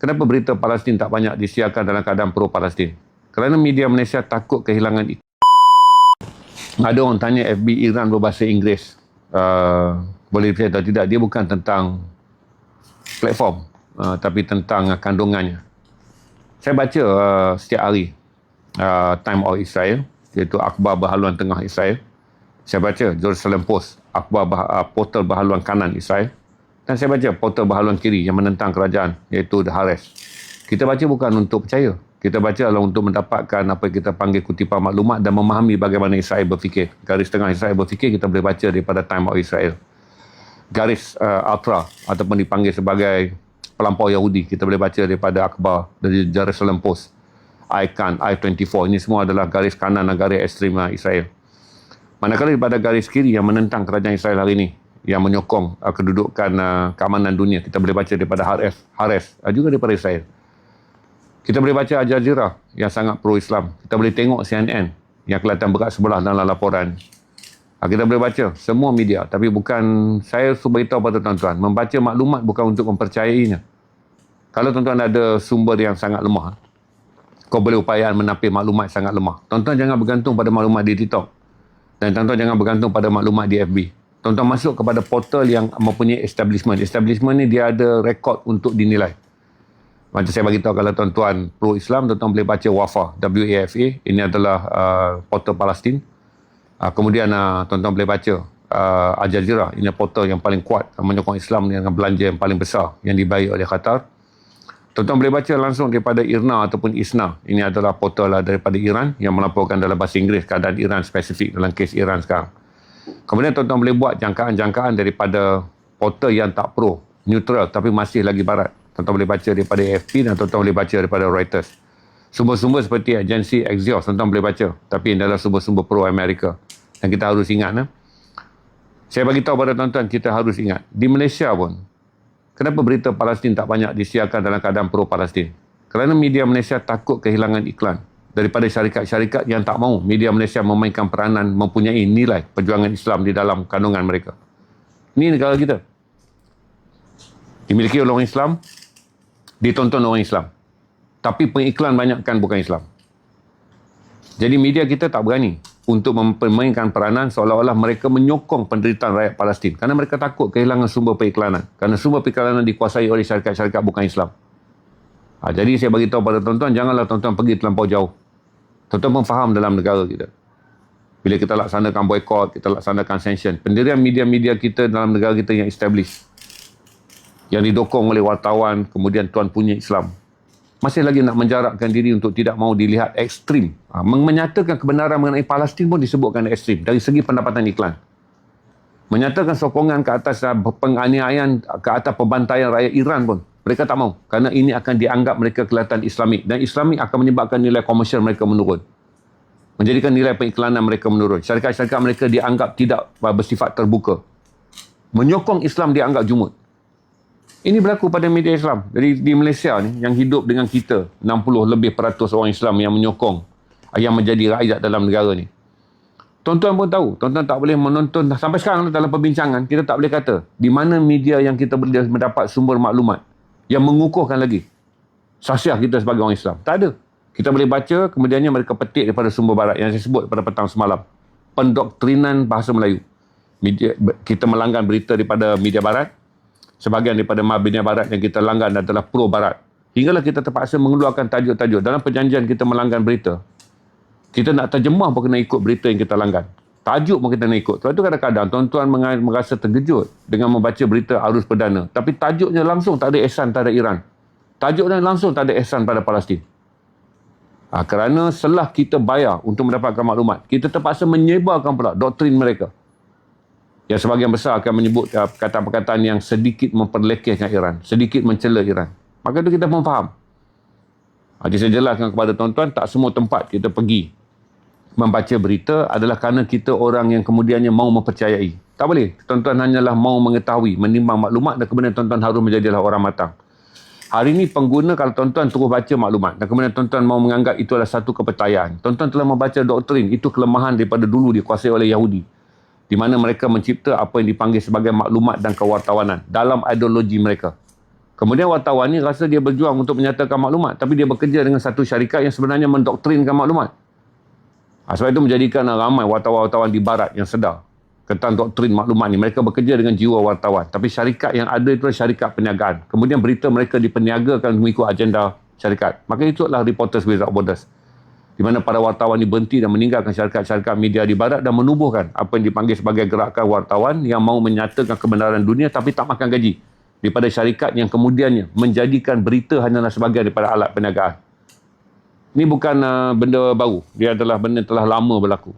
Kenapa berita Palestin tak banyak disiarkan dalam keadaan pro-Palestin? Kerana media Malaysia takut kehilangan Ada orang tanya FB Iran berbahasa Inggeris. Boleh percaya atau tidak, dia bukan tentang platform, tapi tentang kandungannya. Saya baca setiap hari Time of Israel, iaitu akhbar berhaluan tengah Israel. Saya baca Jerusalem Post, akhbar portal berhaluan kanan Israel. Dan saya baca portal berhaluan kiri yang menentang kerajaan, iaitu The Haaretz. Kita baca bukan untuk percaya. Kita baca adalah untuk mendapatkan apa yang kita panggil kutipan maklumat dan memahami bagaimana Israel berfikir. Garis tengah Israel berfikir kita boleh baca daripada Time of Israel. Garis ultra ataupun dipanggil sebagai pelampau Yahudi, kita boleh baca daripada akhbar dari Jerusalem Post, Icon, I24. Ini semua adalah garis kanan dan garis ekstrim Israel. Manakala daripada garis kiri yang menentang kerajaan Israel hari ini, yang menyokong kedudukan keamanan dunia, kita boleh baca daripada Haaretz, juga daripada Israel. Kita boleh baca Al Jazeera yang sangat pro-Islam. Kita boleh tengok CNN yang kelihatan berat sebelah dalam laporan. Kita boleh baca semua media, tapi bukan, saya beritahu pada tuan-tuan, membaca maklumat bukan untuk mempercayainya. Kalau tuan-tuan ada sumber yang sangat lemah, kau boleh upayaan menapis maklumat sangat lemah. Tuan-tuan jangan bergantung pada maklumat di TikTok. Dan tuan-tuan jangan bergantung pada maklumat di FB. Tuan-tuan masuk kepada portal yang mempunyai establishment. Establishment ni dia ada rekod untuk dinilai. Macam saya beritahu, kalau tuan-tuan pro-Islam, tuan-tuan boleh baca WAFA, WAFA. Ini adalah portal Palestin. Kemudian tuan-tuan boleh baca Al Jazeera. Ini portal yang paling kuat menyokong Islam dengan belanja yang paling besar yang dibayar oleh Qatar. Tuan-tuan boleh baca langsung daripada IRNA ataupun ISNA. Ini adalah portal daripada Iran yang melaporkan dalam bahasa Inggeris keadaan Iran spesifik dalam kes Iran sekarang. Kemudian tuan-tuan boleh buat jangkaan-jangkaan daripada portal yang tak pro, neutral tapi masih lagi barat. Tuan-tuan boleh baca daripada AFP dan tuan-tuan boleh baca daripada Reuters. Sumber-sumber seperti agensi Axios tuan-tuan boleh baca, tapi ini adalah sumber-sumber pro-Amerika. Dan kita harus ingat, saya bagi tahu pada tuan-tuan, kita harus ingat, di Malaysia pun, kenapa berita Palestin tak banyak disiarkan dalam keadaan pro-Palestin? Kerana media Malaysia takut kehilangan iklan daripada syarikat-syarikat yang tak mahu media Malaysia memainkan peranan mempunyai nilai perjuangan Islam di dalam kandungan mereka. Ini negara kita. Dimiliki oleh orang Islam, ditonton orang Islam. Tapi pengiklan banyakkan bukan Islam. Jadi media kita tak berani untuk memainkan peranan seolah-olah mereka menyokong penderitaan rakyat Palestin. Kerana mereka takut kehilangan sumber periklanan. Kerana sumber periklanan dikuasai oleh syarikat-syarikat bukan Islam. Jadi saya bagi tahu pada tuan-tuan, janganlah tuan-tuan pergi terlampau jauh. Tuan-tuan pun faham dalam negara kita. Bila kita laksanakan boycott, kita laksanakan sanction, pendirian media-media kita dalam negara kita yang established, yang didokong oleh wartawan, kemudian tuan punya Islam, masih lagi nak menjarakkan diri untuk tidak mahu dilihat ekstrim. Menyatakan kebenaran mengenai Palestin pun disebutkan ekstrim dari segi pendapatan iklan. Menyatakan sokongan ke atas penganiayaan, ke atas pembantaian rakyat Iran pun mereka tak mahu, kerana ini akan dianggap mereka kelihatan Islamik, dan Islamik akan menyebabkan nilai komersial mereka menurun, menjadikan nilai pengiklanan mereka menurun. Syarikat-syarikat mereka dianggap tidak bersifat terbuka, menyokong Islam dianggap jumud. Ini berlaku pada media Islam. Jadi di Malaysia ni, yang hidup dengan kita 60 lebih peratus orang Islam yang menyokong, yang menjadi rakyat dalam negara ni. Tuan-tuan pun tahu, tuan-tuan tak boleh menonton, sampai sekarang dalam perbincangan kita tak boleh kata di mana media yang kita boleh mendapat sumber maklumat yang mengukuhkan lagi sahsiah kita sebagai orang Islam. Tak ada. Kita boleh baca, kemudiannya mereka petik daripada sumber barat yang saya sebut pada petang semalam. Pendoktrinan bahasa Melayu. Kita melanggan berita daripada media barat. Sebahagian daripada media barat yang kita langgan adalah pro-barat. Hinggalah kita terpaksa mengeluarkan tajuk-tajuk. Dalam perjanjian kita melanggan berita, kita nak terjemah pun kena ikut berita yang kita langgan. Tajuk pun kita nak ikut. Sebab itu kadang-kadang tuan-tuan merasa terkejut dengan membaca berita arus perdana. Tapi tajuknya langsung tak ada ihsan pada Iran. Tajuknya langsung tak ada ihsan pada Palestin. Kerana setelah kita bayar untuk mendapatkan maklumat, kita terpaksa menyebarkan pula doktrin mereka. Yang sebahagian besar akan menyebut perkataan-perkataan yang sedikit memperlekehkan Iran, sedikit mencela Iran. Maka itu kita pun faham. Jadi saya jelaskan kepada tuan-tuan, tak semua tempat kita pergi membaca berita adalah kerana kita orang yang kemudiannya mahu mempercayai. Tak boleh. Tuan-tuan hanyalah mahu mengetahui, menimbang maklumat, dan kemudian tuan-tuan harus menjadilah orang matang. Hari ini pengguna, kalau tuan-tuan terus baca maklumat dan kemudian tuan-tuan mahu menganggap itu adalah satu kepercayaan, tuan-tuan telah membaca doktrin. Itu kelemahan daripada dulu dikuasai oleh Yahudi, di mana mereka mencipta apa yang dipanggil sebagai maklumat dan kewartawanan dalam ideologi mereka. Kemudian wartawan ni rasa dia berjuang untuk menyatakan maklumat, tapi dia bekerja dengan satu syarikat yang sebenarnya mendoktrinkan maklumat. Sebab itu menjadikan ramai wartawan-wartawan di barat yang sedar tentang doktrin maklumat ni. Mereka bekerja dengan jiwa wartawan. Tapi syarikat yang ada itu adalah syarikat perniagaan. Kemudian berita mereka diperniagakan mengikut agenda syarikat. Maka itu adalah Reporters Without Borders. Di mana para wartawan ini berhenti dan meninggalkan syarikat-syarikat media di barat dan menubuhkan apa yang dipanggil sebagai gerakan wartawan yang mahu menyatakan kebenaran dunia tapi tak makan gaji daripada syarikat yang kemudiannya menjadikan berita hanyalah sebahagian daripada alat perniagaan. Ini bukan benda baru. Dia adalah benda yang telah lama berlaku.